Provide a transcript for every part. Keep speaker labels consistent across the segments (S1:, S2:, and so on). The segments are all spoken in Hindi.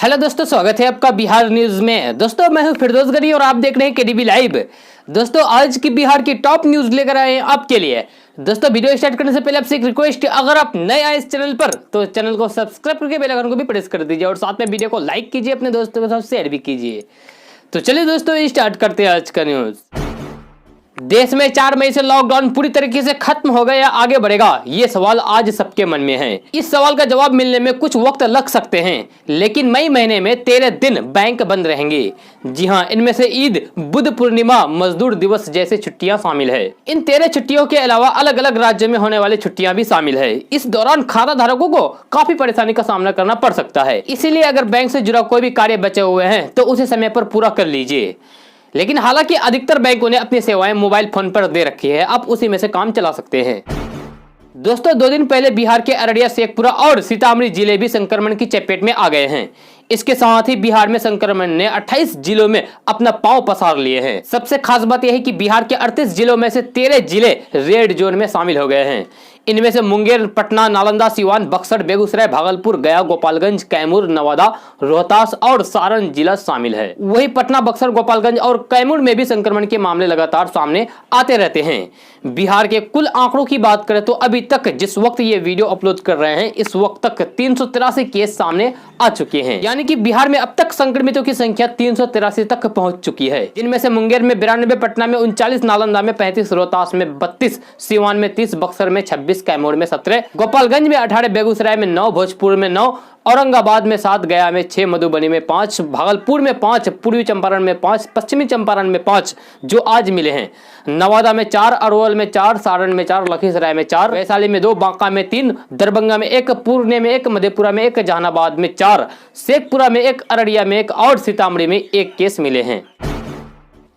S1: हेलो दोस्तों, स्वागत है आपका बिहार न्यूज में। दोस्तों मैं हूं फिरदौस गनी और आप देख रहे हैं केडीबी लाइव। दोस्तों आज की बिहार की टॉप न्यूज लेकर आए हैं आपके लिए। दोस्तों वीडियो स्टार्ट करने से पहले आपसे एक रिक्वेस्ट है, अगर आप नए आए इस चैनल पर तो चैनल को सब्सक्राइब करके बेल आइकन को भी प्रेस कर दीजिए और साथ में वीडियो को लाइक कीजिए, अपने दोस्तों के साथ शेयर भी कीजिए। तो चलिए दोस्तों स्टार्ट करते हैं आज का न्यूज। देश में 4 मई से लॉकडाउन पूरी तरीके से खत्म होगा या आगे बढ़ेगा, ये सवाल आज सबके मन में है। इस सवाल का जवाब मिलने में कुछ वक्त लग सकते हैं, लेकिन मई महीने में 13 दिन बैंक बंद रहेंगे। जी हां, इनमें से ईद, बुद्ध पूर्णिमा, मजदूर दिवस जैसे छुट्टियां शामिल है। इन 13 छुट्टियों के अलावा अलग अलग राज्यों में होने वाली छुट्टियां भी शामिल है। इस दौरान खाता धारकों को काफी परेशानी का सामना करना पड़ सकता है, इसीलिए अगर बैंक से जुड़ा कोई भी कार्य बचे हुए हैं तो उसे समय पर पूरा कर लीजिए। लेकिन हालांकि अधिकतर बैंकों ने अपनी सेवाएं मोबाइल फोन पर दे रखी है, आप उसी में से काम चला सकते हैं। दोस्तों 2 दिन पहले बिहार के अररिया, शेखपुरा और सीतामढ़ी जिले भी संक्रमण की चपेट में आ गए हैं। इसके साथ ही बिहार में संक्रमण ने 28 जिलों में अपना पांव पसार लिए हैं। सबसे खास बात यह है कि बिहार के 38 जिलों में से 13 जिले रेड जोन में शामिल हो गए हैं। इनमें से मुंगेर, पटना, नालंदा, सिवान, बक्सर, बेगूसराय, भागलपुर, गया, गोपालगंज, कैमूर, नवादा, रोहतास और सारण जिला शामिल है। वहीं पटना, बक्सर, गोपालगंज और कैमूर में भी संक्रमण के मामले लगातार सामने आते रहते हैं। बिहार के कुल आंकड़ों की बात करें तो अभी तक जिस वक्त ये वीडियो अपलोड कर रहे हैं इस वक्त तक 383 केस सामने आ चुके हैं, यानी कि बिहार में अब तक संक्रमितों की संख्या 383 तक पहुंच चुकी है। जिनमें से मुंगेर में 92, पटना में 39, नालंदा में 35, रोहतास में 32, सिवान में 30, बक्सर में 26, कैमूर में 17, गोपालगंज में 18, बेगूसराय में 9, भोजपुर में 9, औरंगाबाद में 7, गया में 6, मधुबनी में 5, भागलपुर में 5, पूर्वी चंपारण में 5, पश्चिमी चंपारण में 5 जो आज मिले हैं, नवादा में 4, अरवल में 4, सारण में 4, लखीसराय में 4, वैशाली में 2, बांका में 3, दरभंगा में 1, पुणे में 1, मधेपुरा में 1, जहानाबाद में 4, शेखपुरा में 1, अररिया में 1 और सीतामढ़ी में 1 केस मिले हैं।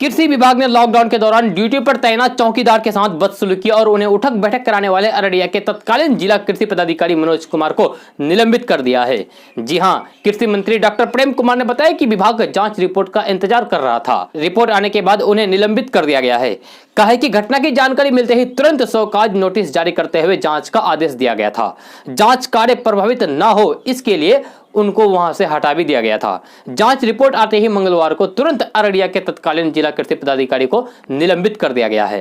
S1: कृषि विभाग ने लॉकडाउन के दौरान ड्यूटी पर तैनात चौकीदार के साथ बदसलूकी और उन्हें उठक बैठक कराने वाले अररिया के तत्कालीन जिला कृषि पदाधिकारी मनोज कुमार को निलंबित कर दिया है। जी हां, कृषि मंत्री डॉक्टर प्रेम कुमार ने बताया कि विभाग जांच रिपोर्ट का इंतजार कर रहा था। रिपोर्ट आने के बाद उन्हें निलंबित कर दिया गया है। कहा है कि घटना की जानकारी मिलते ही तुरंत शोकाज नोटिस जारी करते हुए जांच का आदेश दिया गया था। जांच कार्य प्रभावित न हो इसके लिए उनको वहां से हटा भी दिया गया था। जांच रिपोर्ट आते ही मंगलवार को तुरंत अररिया के तत्कालीन जिला कृषि पदाधिकारी को निलंबित कर दिया गया है।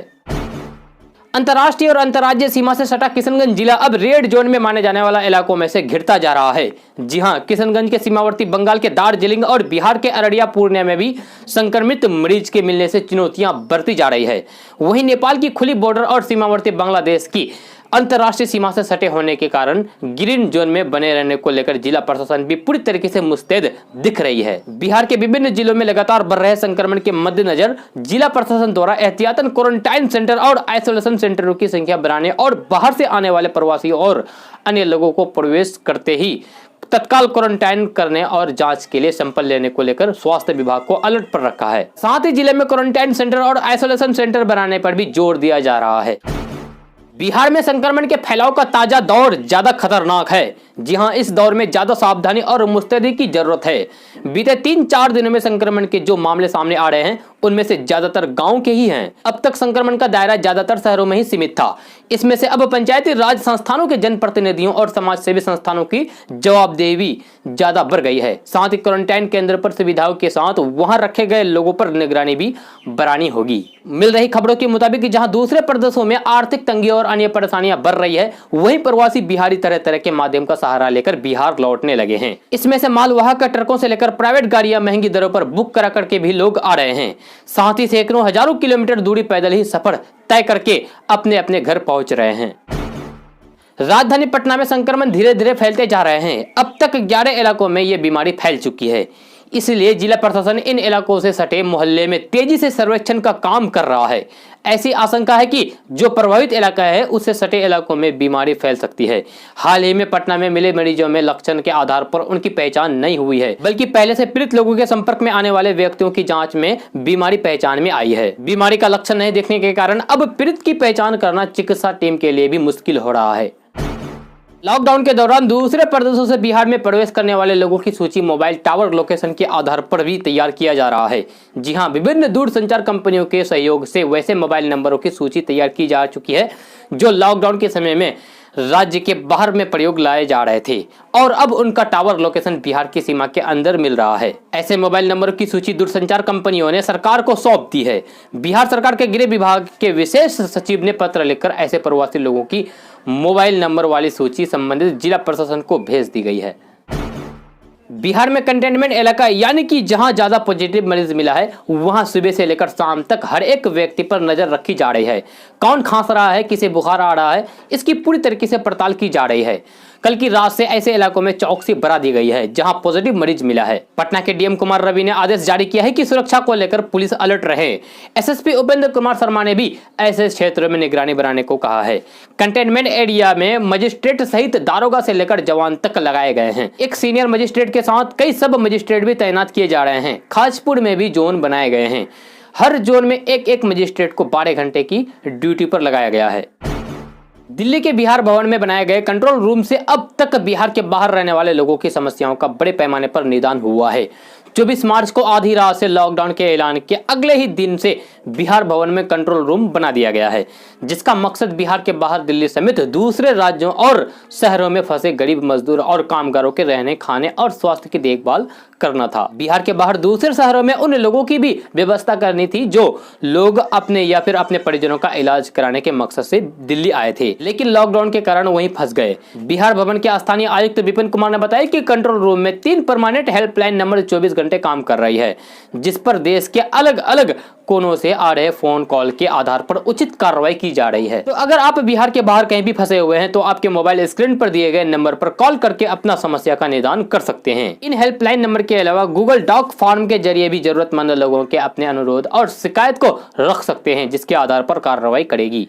S1: अंतर्राष्ट्रीय और अंतर्राज्यीय सीमा से सटा किशनगंज जिला अब रेड जोन में माने जाने वाला इलाकों में से घिरता जा रहा है। जी हां, किशनगंज के सीमावर्ती बंगाल के दार्जिलिंग और बिहार के अररिया, पूर्णिया में भी संक्रमित मरीज के मिलने से चुनौतियां बढ़ती जा रही है। वहीं नेपाल की खुली बॉर्डर और सीमावर्ती बांग्लादेश की अंतर्राष्ट्रीय सीमा से सटे होने के कारण ग्रीन जोन में बने रहने को लेकर जिला प्रशासन भी पूरी तरीके से मुस्तैद दिख रही है। बिहार के विभिन्न जिलों में लगातार बढ़ रहे संक्रमण के मद्देनजर जिला प्रशासन द्वारा एहतियातन क्वारंटाइन सेंटर और आइसोलेशन सेंटरों की संख्या बढ़ाने और बाहर से आने वाले प्रवासियों और अन्य लोगों को प्रवेश करते ही तत्काल क्वारंटाइन करने और जांच के लिए सैंपल लेने को लेकर स्वास्थ्य विभाग को अलर्ट पर रखा है। साथ ही जिले में क्वारंटाइन सेंटर और आइसोलेशन सेंटर बनाने पर भी जोर दिया जा रहा है। बिहार में संक्रमण के फैलाव का ताजा दौर ज्यादा खतरनाक है। जी हां, इस दौर में ज्यादा सावधानी और मुस्तैदी की जरूरत है। बीते 3-4 दिनों में संक्रमण के जो मामले सामने आ रहे हैं उनमें से ज्यादातर गांव के ही हैं। अब तक संक्रमण का दायरा ज्यादातर शहरों में ही सीमित था। इसमें से अब पंचायती राज संस्थानों के जनप्रतिनिधियों और समाज सेवी संस्थानों की जवाबदेही ज्यादा बढ़ गई है। साथ ही क्वारंटाइन केंद्र पर सुविधाओं के साथ वहां रखे गए लोगों पर निगरानी भी बढ़ानी होगी। मिल रही खबरों के मुताबिक जहां दूसरे प्रदेशों में आर्थिक तंगी और अन्य परेशानियां बढ़ रही है, वहीं प्रवासी बिहारी तरह तरह के माध्यम का सहारा लेकर बिहार लौटने लगे हैं। इसमें से मालवाहक ट्रकों से लेकर प्राइवेट गाड़ियां महंगी दरों पर बुक करा करके भी लोग आ रहे हैं। साथ ही सैकड़ों हजारों किलोमीटर दूरी पैदल ही सफर तय करके अपने अपने घर पहुंच रहे हैं। राजधानी पटना में संक्रमण धीरे धीरे फैलते जा रहे हैं। अब तक 11 इलाकों में यह बीमारी फैल चुकी है। इसलिए जिला प्रशासन इन इलाकों से सटे मोहल्ले में तेजी से सर्वेक्षण का काम कर रहा है। ऐसी आशंका है कि जो प्रभावित इलाका है उससे सटे इलाकों में बीमारी फैल सकती है। हाल ही में पटना में मिले मरीजों में लक्षण के आधार पर उनकी पहचान नहीं हुई है, बल्कि पहले से पीड़ित लोगों के संपर्क में आने वाले व्यक्तियों की जांच में बीमारी पहचान में आई है। बीमारी का लक्षण नहीं देखने के कारण अब पीड़ित की पहचान करना चिकित्सा टीम के लिए भी मुश्किल हो रहा है। लॉकडाउन के दौरान दूसरे प्रदेशों से बिहार में प्रवेश करने वाले लोगों की सूची मोबाइल टावर लोकेशन के आधार पर भी तैयार किया जा रहा है। जी हां, विभिन्न दूरसंचार कंपनियों के सहयोग से वैसे मोबाइल नंबरों की सूची तैयार की जा चुकी है जो लॉकडाउन के समय में राज्य के बाहर में प्रयोग लाए जा रहे थे और अब उनका टावर लोकेशन बिहार की सीमा के अंदर मिल रहा है। ऐसे मोबाइल नंबरों की सूची दूरसंचार कंपनियों ने सरकार को सौंप दी है। बिहार सरकार के गृह विभाग के विशेष सचिव ने पत्र लिखकर ऐसे प्रवासी लोगों की मोबाइल नंबर वाली सूची संबंधित जिला प्रशासन को भेज दी गई है। बिहार में कंटेनमेंट इलाका यानी कि जहां ज्यादा पॉजिटिव मरीज मिला है वहां सुबह से लेकर शाम तक हर एक व्यक्ति पर नजर रखी जा रही है। कौन खांस रहा है, किसे बुखार आ रहा है, इसकी पूरी तरीके से पड़ताल की जा रही है। कल की रात से ऐसे इलाकों में चौकसी बढ़ा दी गई है जहां पॉजिटिव मरीज मिला है। पटना के डीएम कुमार रवि ने आदेश जारी किया है कि सुरक्षा को लेकर पुलिस अलर्ट रहे। एसएसपी उपेंद्र कुमार शर्मा ने भी ऐसे क्षेत्रों में निगरानी बनाने को कहा है। कंटेनमेंट एरिया में मजिस्ट्रेट सहित दारोगा से लेकर जवान तक लगाए गए हैं। एक सीनियर मजिस्ट्रेट के साथ कई सब मजिस्ट्रेट भी तैनात किए जा रहे हैं। खाजपुर में भी जोन बनाए गए हैं। हर जोन में एक मजिस्ट्रेट को 12 घंटे की ड्यूटी पर लगाया गया है। दिल्ली के बिहार भवन में बनाए गए कंट्रोल रूम से अब तक बिहार के बाहर रहने वाले लोगों की समस्याओं का बड़े पैमाने पर निदान हुआ है। 24 मार्च को आधी रात से लॉकडाउन के ऐलान के अगले ही दिन से बिहार भवन में कंट्रोल रूम बना दिया गया है, जिसका मकसद बिहार के बाहर दिल्ली समेत दूसरे राज्यों और शहरों में फंसे गरीब मजदूर और कामगारों के रहने, खाने और स्वास्थ्य की देखभाल करना था। बिहार के बाहर दूसरे शहरों में उन लोगों की भी व्यवस्था करनी थी जो लोग अपने या फिर अपने परिजनों का इलाज कराने के मकसद से दिल्ली आए थे, लेकिन लॉकडाउन के कारण वहीं फंस गए। बिहार भवन के स्थानीय आयुक्त विपिन कुमार ने बताया कि कंट्रोल रूम में 3 परमानेंट हेल्पलाइन नंबर 24 घंटे काम कर रही है, जिस पर देश के अलग अलग कोनों से आ रहे फोन कॉल के आधार पर उचित कार्रवाई की जा रही है। तो अगर आप बिहार के बाहर कहीं भी फंसे हुए हैं तो आपके मोबाइल स्क्रीन पर दिए गए नंबर पर कॉल करके अपना समस्या का निदान कर सकते हैं। इन हेल्पलाइन नंबर के अलावा गूगल डॉक फॉर्म के जरिए भी जरूरतमंद लोगों के अपने अनुरोध और शिकायत को रख सकते हैं, जिसके आधार पर कार्रवाई करेगी।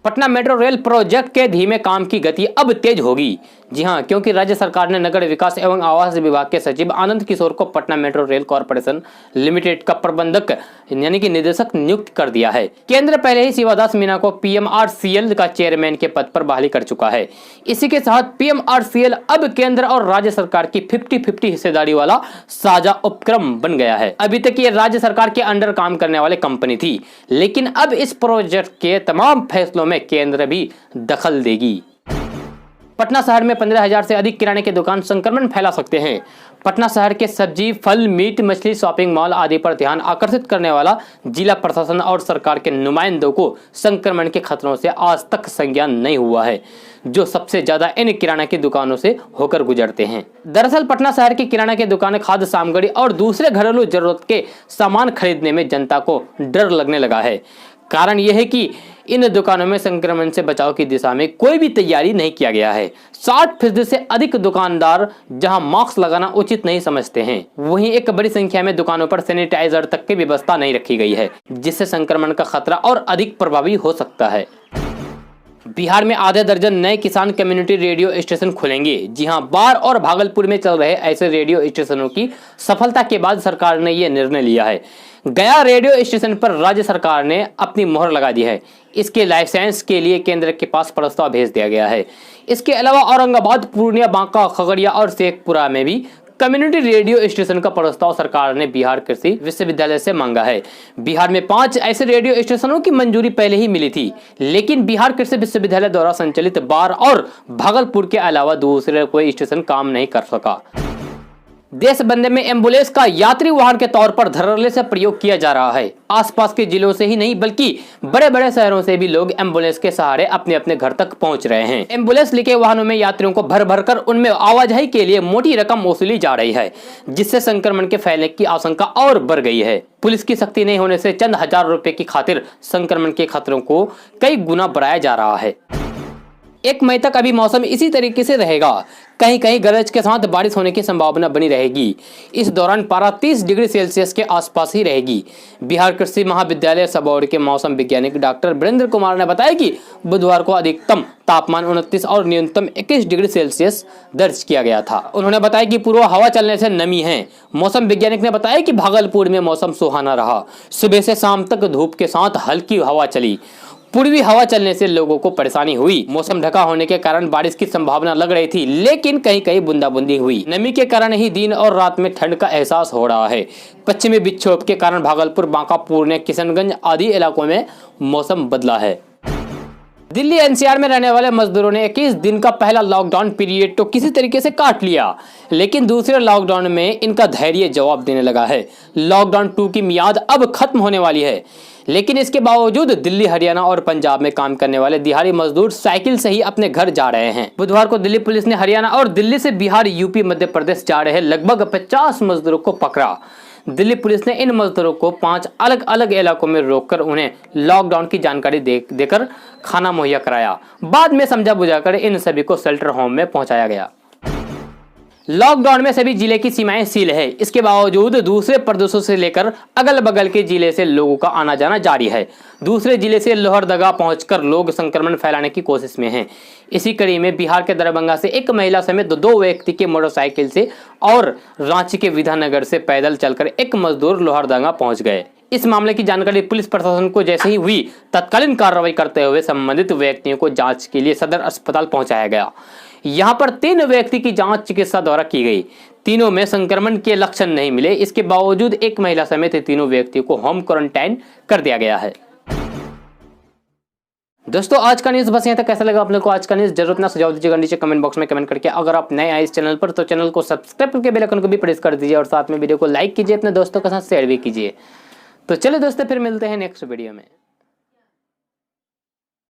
S1: पटना मेट्रो रेल प्रोजेक्ट के धीमे काम की गति अब तेज होगी। जी हां, क्योंकि राज्य सरकार ने नगर विकास एवं आवास विभाग के सचिव आनंद किशोर को Patna metro rail corporation limited का प्रबंधक यानी कि निदेशक नियुक्त कर दिया है। केंद्र पहले ही शिवादास मीना को पीएमआरसीएल का चेयरमैन के पद पर बहाली कर चुका है। इसी के साथ पीएमआरसीएल अब केंद्र और राज्य सरकार की 50-50 हिस्सेदारी वाला साझा उपक्रम बन गया है। अभी तक ये राज्य सरकार के अंडर काम करने वाली कंपनी थी, लेकिन अब इस प्रोजेक्ट के तमाम फैसलों में केंद्र भी दखल देगी। पटना शहर में 15,000 से अधिक किराने के दुकान संक्रमण फैला सकते हैं। पटना शहर के सब्जी, फल, मीट, मछली, शॉपिंग मॉल आदि पर ध्यान आकर्षित करने वाला जिला प्रशासन और सरकार के नुमाइंदों को संक्रमण के खतरों से आज तक संज्ञान नहीं हुआ है, जो सबसे ज्यादा इन किराना की दुकानों से होकर गुजरते हैं। दरअसल पटना शहर की किराना की दुकानें खाद्य सामग्री और दूसरे घरेलू जरूरत के सामान खरीदने में जनता को डर लगने लगा है। कारण यह है कि इन दुकानों में संक्रमण से बचाव की दिशा में कोई भी तैयारी नहीं किया गया है। 60% से अधिक दुकानदार जहां मास्क लगाना उचित नहीं समझते हैं, वहीं एक बड़ी संख्या में दुकानों पर सैनिटाइजर तक की व्यवस्था नहीं रखी गई है, जिससे संक्रमण का खतरा और अधिक प्रभावी हो सकता है। बिहार में आधे दर्जन नए किसान कम्युनिटी रेडियो स्टेशन खुलेंगे। जी हां, बार और भागलपुर में चल रहे ऐसे रेडियो स्टेशनों की सफलता के बाद सरकार ने यह निर्णय लिया है। गया रेडियो स्टेशन पर राज्य सरकार ने अपनी मोहर लगा दी है। इसके लाइसेंस के लिए केंद्र के पास प्रस्ताव भेज दिया गया है। इसके अलावा औरंगाबाद, पूर्णिया, बांका, खगड़िया और शेखपुरा में भी कम्युनिटी रेडियो स्टेशन का प्रस्ताव सरकार ने बिहार कृषि विश्वविद्यालय से मांगा है। बिहार में 5 ऐसे रेडियो स्टेशनों की मंजूरी पहले ही मिली थी, लेकिन बिहार कृषि विश्वविद्यालय द्वारा संचालित बार और भागलपुर के अलावा दूसरे कोई स्टेशन काम नहीं कर सका। देश बनने में एम्बुलेंस का यात्री वाहन के तौर पर धड़ल्ले से प्रयोग किया जा रहा है। आसपास के जिलों से ही नहीं बल्कि बड़े बड़े शहरों से भी लोग एम्बुलेंस के सहारे अपने अपने घर तक पहुंच रहे हैं। एम्बुलेंस लेके वाहनों में यात्रियों को भर भर कर उनमें आवाजाही के लिए मोटी रकम वसूली जा रही है, जिससे संक्रमण के फैलने की आशंका और बढ़ गई है। पुलिस की सख्ती नहीं होने से चंद हजार रुपए की खातिर संक्रमण के खतरों को कई गुना बढ़ाया जा रहा है। 1 मई तक अभी मौसम इसी तरीके से रहेगा। कहीं कहीं गरज के साथ बारिश होने की संभावना बनी रहेगी। इस दौरान पारा 30 डिग्री सेल्सियस के आसपास ही रहेगी। बिहार कृषि महाविद्यालय सबौर के मौसम वैज्ञानिक डॉक्टर वीरेंद्र कुमार ने बताया कि बुधवार को अधिकतम तापमान 29 और न्यूनतम 21 डिग्री सेल्सियस दर्ज किया गया था। उन्होंने बताया कि पूर्व हवा चलने से नमी है। मौसम वैज्ञानिक ने बताया कि भागलपुर में मौसम सुहाना रहा। सुबह से शाम तक धूप के साथ हल्की हवा चली। पूर्वी हवा चलने से लोगों को परेशानी हुई। मौसम ढका होने के कारण बारिश की संभावना लग रही थी, लेकिन कहीं कहीं बूंदाबूंदी हुई। नमी के कारण ही दिन और रात में ठंड का एहसास हो रहा है। पश्चिमी विक्षोभ के कारण भागलपुर, बांका, पूर्णिया, किशनगंज आदि इलाकों में मौसम बदला है। दिल्ली एनसीआर में रहने वाले मजदूरों ने 21 दिन का पहला लॉकडाउन पीरियड तो किसी तरीके से काट लिया, लेकिन दूसरे लॉकडाउन में इनका धैर्य जवाब देने लगा है। लॉकडाउन 2 की मियाद अब खत्म होने वाली है, लेकिन इसके बावजूद दिल्ली, हरियाणा और पंजाब में काम करने वाले दिहाड़ी मजदूर साइकिल से ही अपने घर जा रहे हैं। बुधवार को दिल्ली पुलिस ने हरियाणा और दिल्ली से बिहार, यूपी, मध्य प्रदेश जा रहे लगभग 50 मजदूरों को पकड़ा। दिल्ली पुलिस ने इन मजदूरों को 5 अलग अलग इलाकों में रोककर उन्हें लॉकडाउन की जानकारी देकर खाना मुहैया कराया। बाद में समझा बुझाकर इन सभी को शेल्टर होम में पहुंचाया गया। लॉकडाउन में सभी जिले की सीमाएं सील है। इसके बावजूद दूसरे प्रदेशों से लेकर अगल बगल के जिले से लोगों का आना जाना जारी है। दूसरे जिले से लोहरदगा पहुंचकर लोग संक्रमण फैलाने की कोशिश में हैं। इसी कड़ी में बिहार के दरभंगा से एक महिला समेत 2 व्यक्ति के मोटरसाइकिल से और रांची के विधाननगर से पैदल चलकर एक मजदूर लोहरदगा पहुंच गए। इस मामले की जानकारी पुलिस प्रशासन को जैसे ही हुई, तत्कालीन कार्रवाई करते हुए संबंधित व्यक्तियों को जांच के लिए सदर अस्पताल पहुंचाया गया। यहां पर 3 व्यक्ति की जांच चिकित्सा द्वारा की गई। तीनों में संक्रमण के लक्षण नहीं मिले। इसके बावजूद एक महिला समेत तीनों व्यक्तियों को होम क्वारंटाइन कर दिया गया है। दोस्तों आज का न्यूज बस यहाँ तक। कैसा लगा आप लोग को आज का न्यूज? जरूर अपना सुझाव दीजिएगा नीचे कमेंट बॉक्स में कमेंट करके। अगर आप नए आए इस चैनल पर तो चैनल को सब्सक्राइब करके बेल आइकन को भी प्रेस कर दीजिए और साथ में वीडियो को लाइक कीजिए, अपने दोस्तों के साथ शेयर भी कीजिए। तो चलिए दोस्तों फिर मिलते हैं नेक्स्ट वीडियो में।